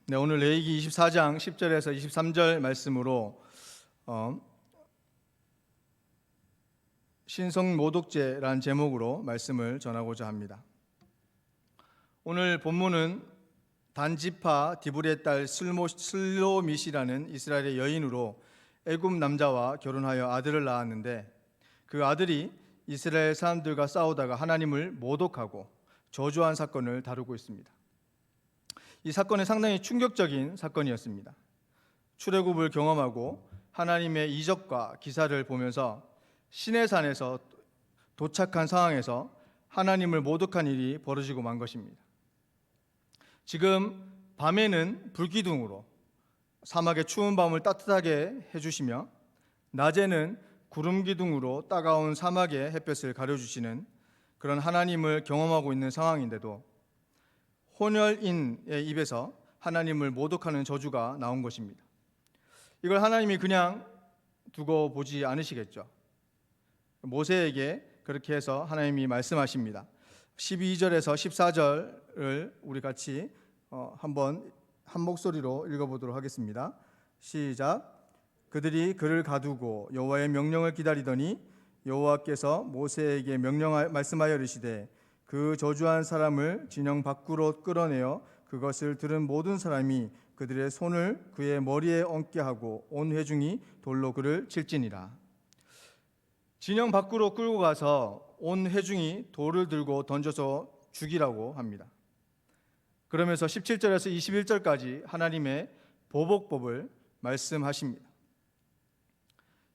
네, 오늘 레위기 24장 10절에서 23절 말씀으로 신성모독죄라는 제목으로 말씀을 전하고자 합니다. 오늘 본문은 단지파 디브리의 딸 슬로밋이라는 이스라엘의 여인으로 애굽 남자와 결혼하여 아들을 낳았는데, 그 아들이 이스라엘 사람들과 싸우다가 하나님을 모독하고 저주한 사건을 다루고 있습니다. 이 사건은 상당히 충격적인 사건이었습니다. 출애굽을 경험하고 하나님의 이적과 기사를 보면서 시내산에서 도착한 상황에서 하나님을 모독한 일이 벌어지고 만 것입니다. 지금 밤에는 불기둥으로 사막의 추운 밤을 따뜻하게 해주시며, 낮에는 구름기둥으로 따가운 사막의 햇볕을 가려주시는 그런 하나님을 경험하고 있는 상황인데도 혼혈인의 입에서 하나님을 모독하는 저주가 나온 것입니다. 이걸 하나님이 그냥 두고 보지 않으시겠죠. 모세에게 그렇게 해서 하나님이 말씀하십니다. 12절에서 14절을 우리 같이 한번 한 목소리로 읽어보도록 하겠습니다. 시작. 그들이 그를 가두고 여호와의 명령을 기다리더니 여호와께서 모세에게 말씀하여 이르시되, 그 저주한 사람을 진영 밖으로 끌어내어 그것을 들은 모든 사람이 그들의 손을 그의 머리에 얹게 하고 온 회중이 돌로 그를 칠지니라. 진영 밖으로 끌고 가서 온 회중이 돌을 들고 던져서 죽이라고 합니다. 그러면서 17절에서 21절까지 하나님의 보복법을 말씀하십니다.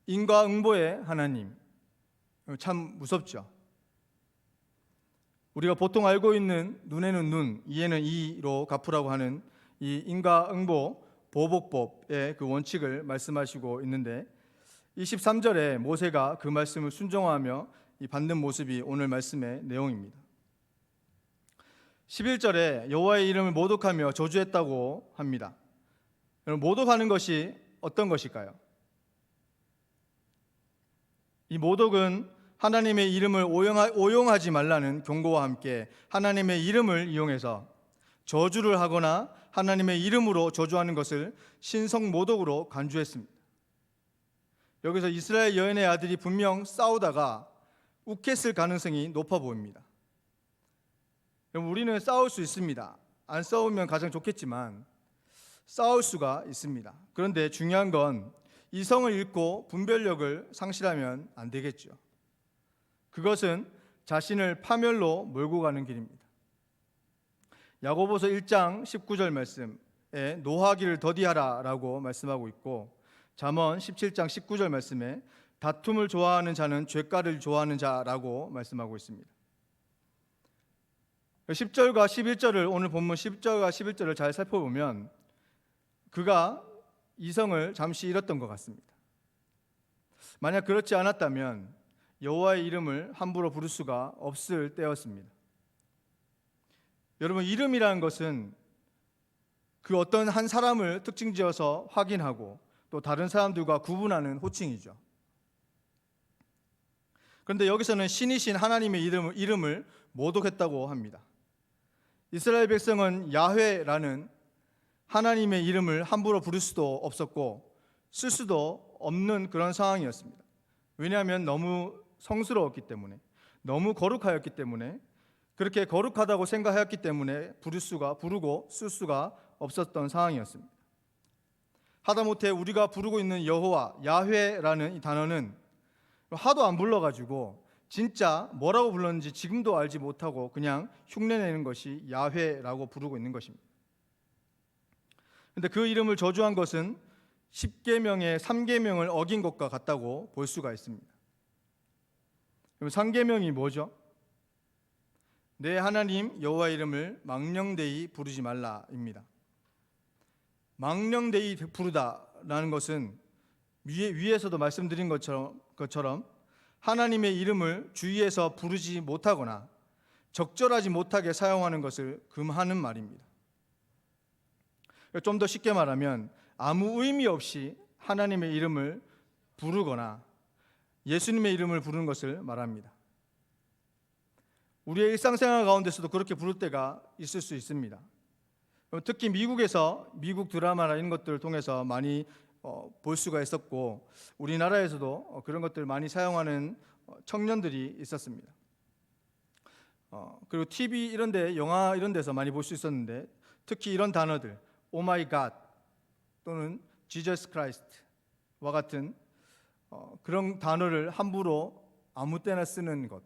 인과응보의 하나님, 참 무섭죠. 우리가 보통 알고 있는 눈에는 눈, 이에는 이로 갚으라고 하는 이 인과응보 보복법의 그 원칙을 말씀하시고 있는데, 23절에 모세가 그 말씀을 순종하며 받는 모습이 오늘 말씀의 내용입니다. 11절에 여호와의 이름을 모독하며 저주했다고 합니다. 여러분, 모독하는 것이 어떤 것일까요? 이 모독은 하나님의 이름을 오용하지 말라는 경고와 함께 하나님의 이름을 이용해서 저주를 하거나 하나님의 이름으로 저주하는 것을 신성모독으로 간주했습니다. 여기서 이스라엘 여인의 아들이 분명 싸우다가 욱했을 가능성이 높아 보입니다. 우리는 싸울 수 있습니다. 안 싸우면 가장 좋겠지만 싸울 수가 있습니다. 그런데 중요한 건 이성을 잃고 분별력을 상실하면 안 되겠죠. 그것은 자신을 파멸로 몰고 가는 길입니다. 야고보서 1장 19절 말씀에 노하기를 더디하라 라고 말씀하고 있고, 잠언 17장 19절 말씀에 다툼을 좋아하는 자는 죄가를 좋아하는 자라고 말씀하고 있습니다. 10절과 11절을 오늘 본문 10절과 11절을 잘 살펴보면 그가 이성을 잠시 잃었던 것 같습니다. 만약 그렇지 않았다면 여호와의 이름을 함부로 부를 수가 없을 때였습니다. 여러분, 이름이라는 것은 그 어떤 한 사람을 특징지어서 확인하고 또 다른 사람들과 구분하는 호칭이죠. 그런데 여기서는 신이신 하나님의 이름을 모독했다고 합니다. 이스라엘 백성은 야훼라는 하나님의 이름을 함부로 부를 수도 없었고 쓸 수도 없는 그런 상황이었습니다. 왜냐하면 너무 성스러웠기 때문에, 너무 거룩하였기 때문에, 그렇게 거룩하다고 생각하였기 때문에 부르고 쓸 수가 없었던 상황이었습니다. 하다못해 우리가 부르고 있는 여호와, 야훼라는 이 단어는 하도 안 불러가지고 진짜 뭐라고 불렀는지 지금도 알지 못하고 그냥 흉내내는 것이 야훼라고 부르고 있는 것입니다. 그런데 그 이름을 저주한 것은 10계명의 3계명을 어긴 것과 같다고 볼 수가 있습니다. 그럼 3계명이 뭐죠? 내 하나님 여호와 이름을 망령되이 부르지 말라입니다. 망령되이 부르다라는 것은 위에서도 말씀드린 것처럼 하나님의 이름을 주위에서 부르지 못하거나 적절하지 못하게 사용하는 것을 금하는 말입니다. 좀 더 쉽게 말하면 아무 의미 없이 하나님의 이름을 부르거나 예수님의 이름을 부르는 것을 말합니다. 우리의 일상생활 가운데서도 그렇게 부를 때가 있을 수 있습니다. 특히 미국에서 미국 드라마나 이런 것들을 통해서 많이 볼 수가 있었고, 우리나라에서도 그런 것들을 많이 사용하는 청년들이 있었습니다. 그리고 TV 이런 데, 영화 이런 데서 많이 볼 수 있었는데, 특히 이런 단어들, 오 마이 갓 또는 지저스 크라이스트와 같은 그런 단어를 함부로 아무 때나 쓰는 것.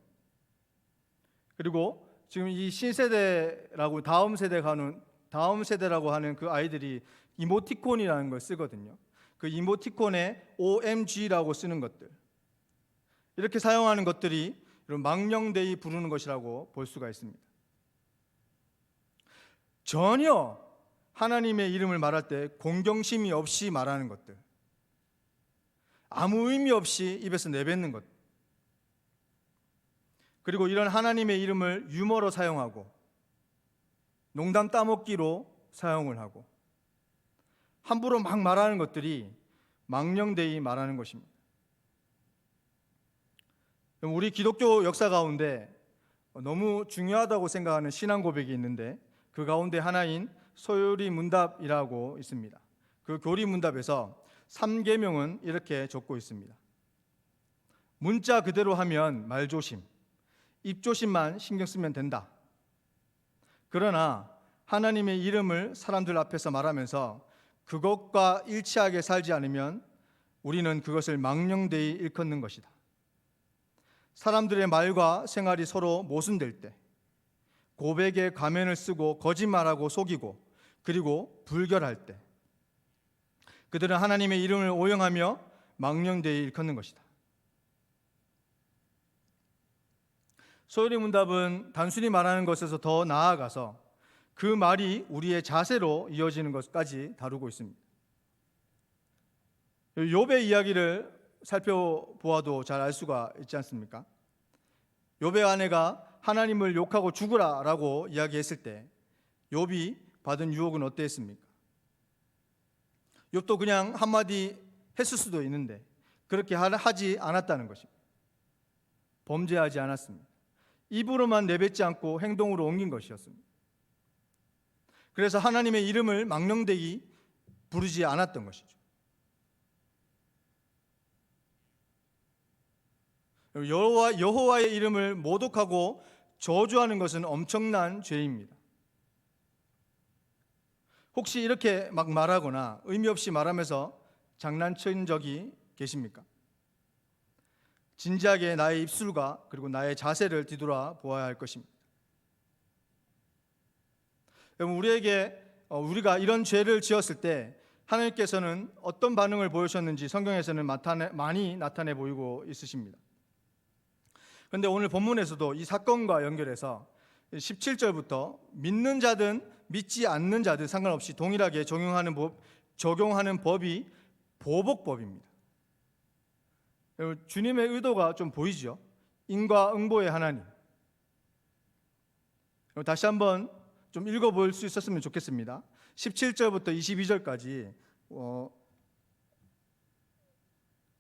그리고 지금 이 신세대라고 다음 세대라고 하는 그 아이들이 이모티콘이라는 걸 쓰거든요. 그 이모티콘에 OMG라고 쓰는 것들, 이렇게 사용하는 것들이 이런 망령되이 부르는 것이라고 볼 수가 있습니다. 전혀 하나님의 이름을 말할 때 공경심이 없이 말하는 것들, 아무 의미 없이 입에서 내뱉는 것, 그리고 이런 하나님의 이름을 유머로 사용하고 농담 따먹기로 사용을 하고 함부로 막 말하는 것들이 망령되이 말하는 것입니다. 우리 기독교 역사 가운데 너무 중요하다고 생각하는 신앙 고백이 있는데, 그 가운데 하나인 소요리 문답이라고 있습니다. 그 교리 문답에서 3계명은 이렇게 적고 있습니다. 문자 그대로 하면 말조심, 입조심만 신경 쓰면 된다. 그러나 하나님의 이름을 사람들 앞에서 말하면서 그것과 일치하게 살지 않으면 우리는 그것을 망령되이 일컫는 것이다. 사람들의 말과 생활이 서로 모순될 때, 고백의 가면을 쓰고 거짓말하고 속이고 그리고 불결할 때, 그들은 하나님의 이름을 오용하며 망령되이 일컫는 것이다. 소요리 문답은 단순히 말하는 것에서 더 나아가서 그 말이 우리의 자세로 이어지는 것까지 다루고 있습니다. 욥의 이야기를 살펴보아도 잘 알 수가 있지 않습니까? 욥의 아내가 하나님을 욕하고 죽으라라고 이야기했을 때 욥이 받은 유혹은 어땠습니까? 욥도 그냥 한마디 했을 수도 있는데 그렇게 하지 않았다는 것입니다. 범죄하지 않았습니다. 입으로만 내뱉지 않고 행동으로 옮긴 것이었습니다. 그래서 하나님의 이름을 망령되이 부르지 않았던 것이죠. 여호와의 이름을 모독하고 저주하는 것은 엄청난 죄입니다. 혹시 이렇게 막 말하거나 의미 없이 말하면서 장난친 적이 계십니까? 진지하게 나의 입술과 그리고 나의 자세를 뒤돌아 보아야 할 것입니다. 여러분, 우리가 이런 죄를 지었을 때 하나님께서는 어떤 반응을 보이셨는지 성경에서는 많이 나타내 보이고 있으십니다. 그런데 오늘 본문에서도 이 사건과 연결해서 17절부터 믿는 자든 믿지 않는 자든 상관없이 동일하게 적용하는 법이 보복법입니다. 주님의 의도가 좀 보이죠? 인과응보의 하나님. 다시 한번 좀 읽어볼 수 있었으면 좋겠습니다. 17절부터 22절까지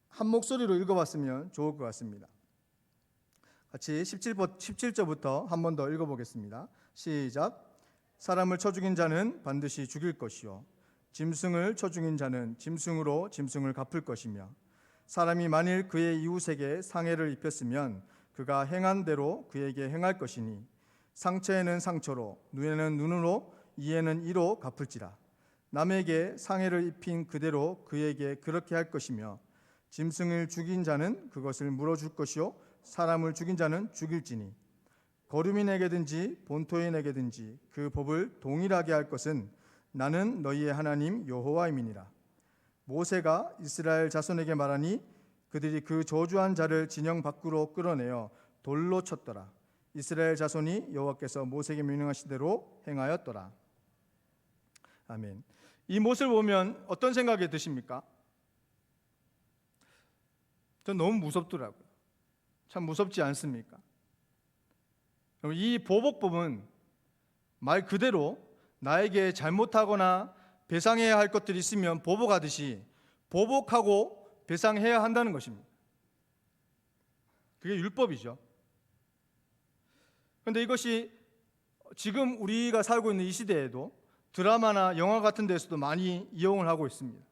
한 목소리로 읽어봤으면 좋을 것 같습니다. 같이 17절부터 한 번 더 읽어보겠습니다. 시작. 사람을 쳐 죽인 자는 반드시 죽일 것이요 짐승을 쳐 죽인 자는 짐승으로 짐승을 갚을 것이며, 사람이 만일 그의 이웃에게 상해를 입혔으면 그가 행한 대로 그에게 행할 것이니, 상처에는 상처로, 눈에는 눈으로, 이에는 이로 갚을지라. 남에게 상해를 입힌 그대로 그에게 그렇게 할 것이며, 짐승을 죽인 자는 그것을 물어줄 것이요 사람을 죽인 자는 죽일지니, 거류민에게든지 본토인에게든지 그 법을 동일하게 할 것은 나는 너희의 하나님 여호와임이니라. 모세가 이스라엘 자손에게 말하니 그들이 그 저주한 자를 진영 밖으로 끌어내어 돌로 쳤더라. 이스라엘 자손이 여호와께서 모세에게 명령하신 대로 행하였더라. 아멘. 이 모습을 보면 어떤 생각이 드십니까? 전 너무 무섭더라고요. 참 무섭지 않습니까? 이 보복법은 말 그대로 나에게 잘못하거나 배상해야 할 것들이 있으면 보복하듯이 보복하고 배상해야 한다는 것입니다. 그게 율법이죠. 그런데 이것이 지금 우리가 살고 있는 이 시대에도 드라마나 영화 같은 데서도 많이 이용을 하고 있습니다.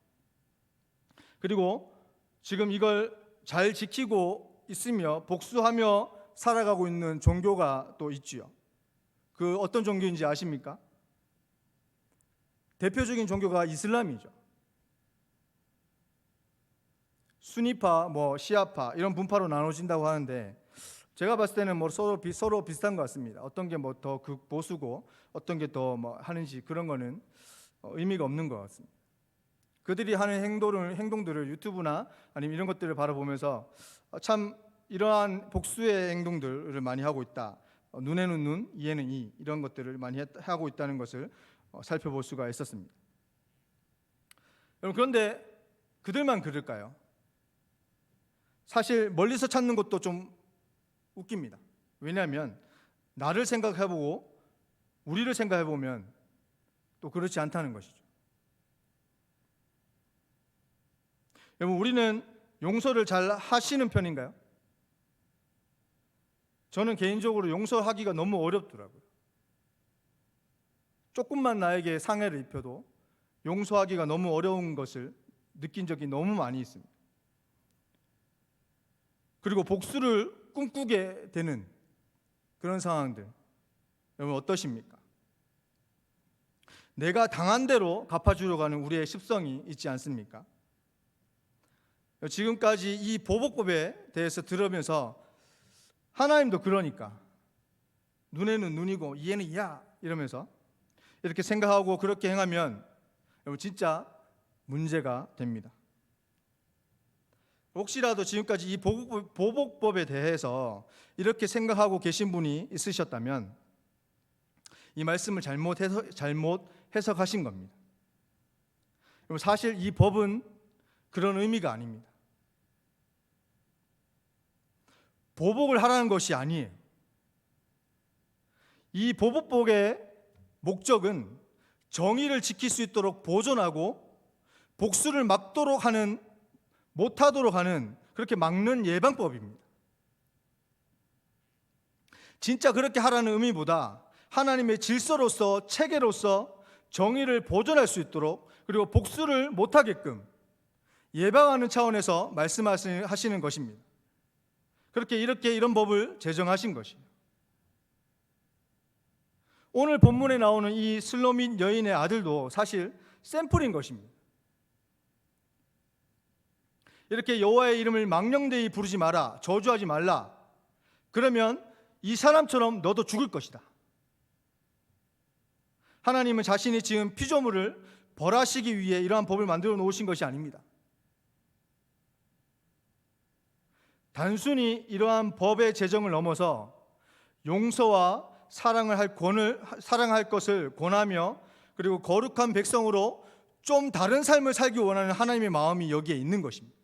그리고 지금 이걸 잘 지키고 있으며 복수하며 살아가고 있는 종교가 또 있지요. 그 어떤 종교인지 아십니까? 대표적인 종교가 이슬람이죠. 수니파, 시아파 이런 분파로 나눠진다고 하는데 제가 봤을 때는 서로 비슷한 것 같습니다. 어떤 게 더 극보수고 어떤 게 더 하는지 그런 거는 의미가 없는 것 같습니다. 그들이 하는 행동들을 유튜브나 아니면 이런 것들을 바라보면서 참 이러한 복수의 행동들을 많이 하고 있다. 눈에는 눈, 이에는 이 이런 것들을 많이 하고 있다는 것을 살펴볼 수가 있었습니다. 여러분, 그런데 그들만 그럴까요? 사실 멀리서 찾는 것도 좀 웃깁니다. 왜냐하면 나를 생각해보고 우리를 생각해보면 또 그렇지 않다는 것이죠. 여러분, 우리는 용서를 잘 하시는 편인가요? 저는 개인적으로 용서하기가 너무 어렵더라고요. 조금만 나에게 상해를 입혀도 용서하기가 너무 어려운 것을 느낀 적이 너무 많이 있습니다. 그리고 복수를 꿈꾸게 되는 그런 상황들, 여러분 어떠십니까? 내가 당한 대로 갚아주려고 하는 우리의 습성이 있지 않습니까? 지금까지 이 보복법에 대해서 들으면서 하나님도 그러니까 눈에는 눈이고 이에는 이야 이러면서 이렇게 생각하고 그렇게 행하면 여러분 진짜 문제가 됩니다. 혹시라도 지금까지 이 보복법에 대해서 이렇게 생각하고 계신 분이 있으셨다면 이 말씀을 잘못 해석하신 겁니다. 사실 이 법은 그런 의미가 아닙니다. 보복을 하라는 것이 아니에요. 이 보복법의 목적은 정의를 지킬 수 있도록 보존하고 복수를 못하도록 하는 그렇게 막는 예방법입니다. 진짜 그렇게 하라는 의미보다 하나님의 질서로서 체계로서 정의를 보존할 수 있도록 그리고 복수를 못하게끔 예방하는 차원에서 말씀하시는 것입니다. 그렇게 이런 법을 제정하신 것이에요. 오늘 본문에 나오는 이 슬로밋 여인의 아들도 사실 샘플인 것입니다. 이렇게 여호와의 이름을 망령되이 부르지 마라, 저주하지 말라. 그러면 이 사람처럼 너도 죽을 것이다. 하나님은 자신이 지은 피조물을 벌하시기 위해 이러한 법을 만들어 놓으신 것이 아닙니다. 단순히 이러한 법의 제정을 넘어서 용서와 사랑할 것을 권하며 그리고 거룩한 백성으로 좀 다른 삶을 살기 원하는 하나님의 마음이 여기에 있는 것입니다.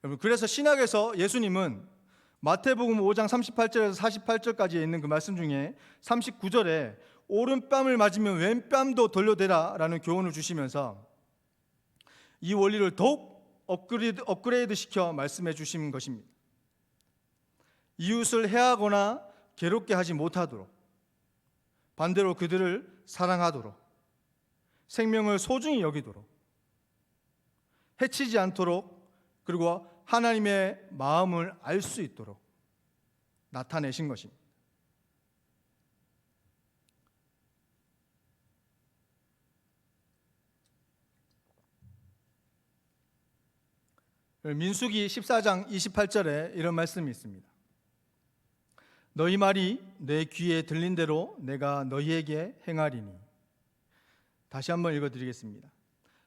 여러분, 그래서 신약에서 예수님은 마태복음 5장 38절에서 48절까지에 있는 그 말씀 중에 39절에 오른뺨을 맞으면 왼뺨도 돌려대라 라는 교훈을 주시면서 이 원리를 더욱 업그레이드 시켜 말씀해 주신 것입니다. 이웃을 해하거나 괴롭게 하지 못하도록, 반대로 그들을 사랑하도록, 생명을 소중히 여기도록, 해치지 않도록, 그리고 하나님의 마음을 알 수 있도록 나타내신 것입니다. 민수기 14장 28절에 이런 말씀이 있습니다. 너희 말이 내 귀에 들린 대로 내가 너희에게 행하리니. 다시 한번 읽어드리겠습니다.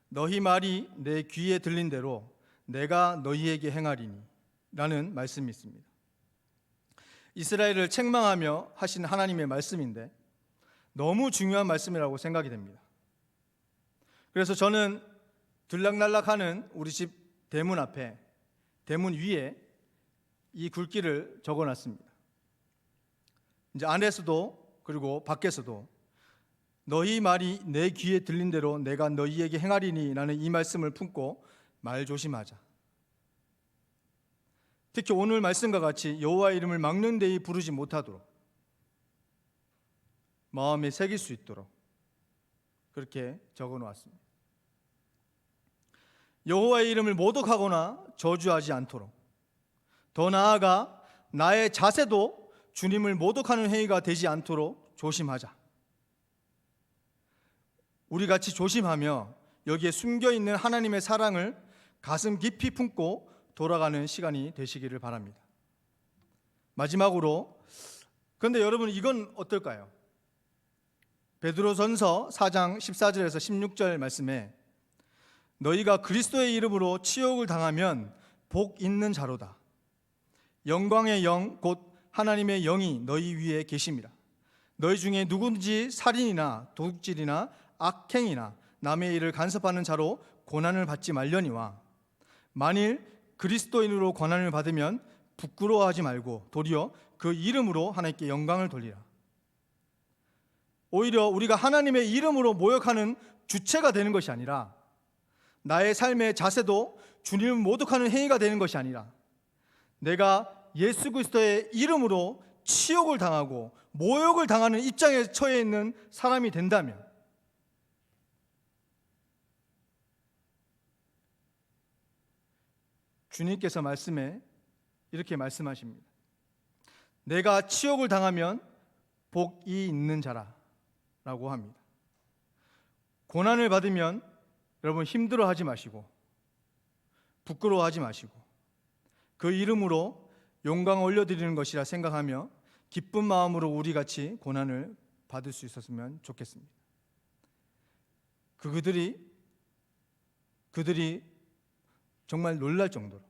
너희 말이 내 귀에 들린 대로 내가 너희에게 행하리니 라는 말씀이 있습니다. 이스라엘을 책망하며 하신 하나님의 말씀인데 너무 중요한 말씀이라고 생각이 됩니다. 그래서 저는 들락날락하는 우리 집 대문 앞에, 대문 위에 이 글귀를 적어놨습니다. 이제 안에서도 그리고 밖에서도 너희 말이 내 귀에 들린 대로 내가 너희에게 행하리니 라는 이 말씀을 품고 말 조심하자. 특히 오늘 말씀과 같이 여호와의 이름을 막는 데에 부르지 못하도록 마음에 새길 수 있도록 그렇게 적어 놓았습니다. 여호와의 이름을 모독하거나 저주하지 않도록, 더 나아가 나의 자세도 주님을 모독하는 행위가 되지 않도록 조심하자. 우리 같이 조심하며 여기에 숨겨있는 하나님의 사랑을 가슴 깊이 품고 돌아가는 시간이 되시기를 바랍니다. 마지막으로, 그런데 여러분 이건 어떨까요? 베드로전서 4장 14절에서 16절 말씀에 너희가 그리스도의 이름으로 치욕을 당하면 복 있는 자로다. 영광의 영 곧 하나님의 영이 너희 위에 계심이라. 너희 중에 누구든지 살인이나 도둑질이나 악행이나 남의 일을 간섭하는 자로 고난을 받지 말려니와 만일 그리스도인으로 고난을 받으면 부끄러워하지 말고 도리어 그 이름으로 하나님께 영광을 돌리라. 오히려 우리가 하나님의 이름으로 모욕하는 주체가 되는 것이 아니라 나의 삶의 자세도 주님을 모독하는 행위가 되는 것이 아니라 내가 예수 그리스도의 이름으로 치욕을 당하고 모욕을 당하는 입장에 처해 있는 사람이 된다면 주님께서 말씀에 이렇게 말씀하십니다. 내가 치욕을 당하면 복이 있는 자라라고 합니다. 고난을 받으면 여러분 힘들어하지 마시고 부끄러워하지 마시고 그 이름으로 영광을 올려드리는 것이라 생각하며 기쁜 마음으로 우리 같이 고난을 받을 수 있었으면 좋겠습니다. 그들이 정말 놀랄 정도로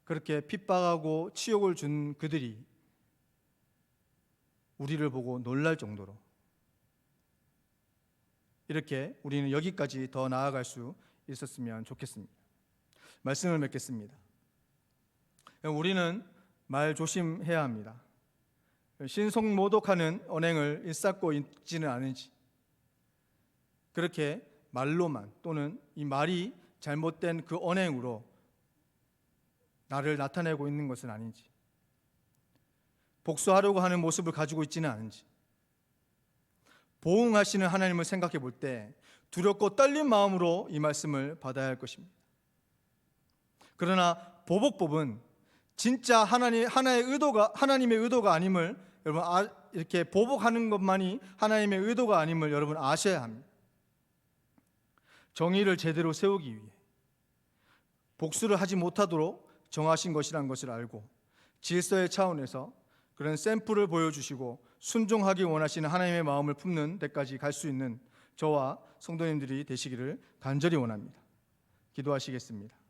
그렇게 핍박하고 치욕을 준 그들이 우리를 보고 놀랄 정도로 이렇게 우리는 여기까지 더 나아갈 수 있었으면 좋겠습니다. 말씀을 맺겠습니다. 우리는 말 조심해야 합니다. 신성모독하는 언행을 일삼고 있지는 않은지, 그렇게 말로만 또는 이 말이 잘못된 그 언행으로 나를 나타내고 있는 것은 아닌지, 복수하려고 하는 모습을 가지고 있지는 않은지, 보응하시는 하나님을 생각해 볼 때 두렵고 떨린 마음으로 이 말씀을 받아야 할 것입니다. 그러나 보복법은 진짜 하나님의 의도가 아님을 여러분 이렇게 보복하는 것만이 하나님의 의도가 아님을 여러분 아셔야 합니다. 정의를 제대로 세우기 위해 복수를 하지 못하도록 정하신 것이라는 것을 알고 질서의 차원에서 그런 샘플을 보여주시고 순종하기 원하시는 하나님의 마음을 품는 데까지 갈 수 있는 저와 성도님들이 되시기를 간절히 원합니다. 기도하시겠습니다.